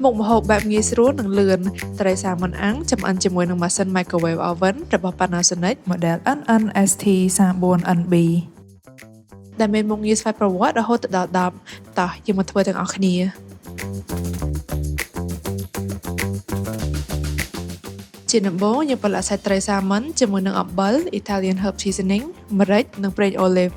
មុខម្ហូបបែបងាយស្រួលនិងលឿនត្រីសាម៉ុនអាំងចម្អិនជាមួយនឹងម៉ាស៊ីន Microwave Oven របស់ Panasonic model NNST 34NB ដែលមានមុខងារស្វ័យប្រវត្តិរហូតដល់10តោះយើងមកធ្វើទាំងអស់គ្នាជាដំបូងយើងប្រឡាក់សាច់ត្រីសាម៉ុនជាមួយនឹងអំបិល Italian herb seasoning ម្រេចនិងប្រេងអូលីវ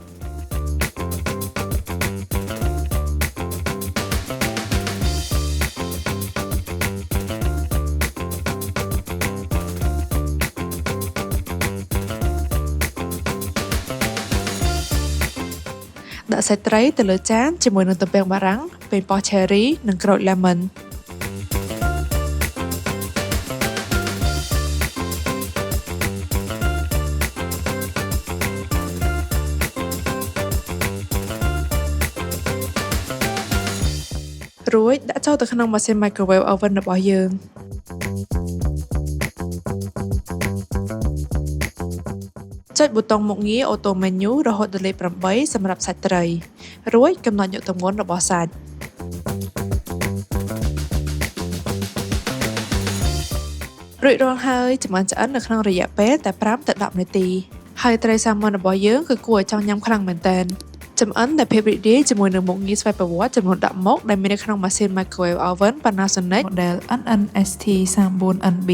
ដាក់សាច់ត្រីទៅលើចានជាមួយនឹងទំពាំងបារាំងប៉េងប៉ោះ cherry និងក្រូច lemon រួចដាក់ចូលទៅក្នុងម៉ាស៊ីន Microwave Oven របស់យើងចុចប៊ូតុងមុខងារ Auto Menu រហូតដល់លេខ8សម្រាប់សាច់ត្រីរួចកំណត់យកទម្ងន់របស់សាច់រួចរាល់ហើយចម្អិនឆ្អិននៅក្នុងរយៈពេលតែ5ទៅ10នាទីហើយត្រីសាម៉ុនរបស់យើងគឺគួរឲ្យចង់ញ៉ាំខ្លាំងមែនទែនចម្អិនដែលភាពរីករាយជាមួយនឹងមុខងារស្វ័យប្រវត្តិចំនួន10មុខដែលមាននៅក្នុងម៉ាស៊ីន Microwave Oven Panasonic model NNST 34NB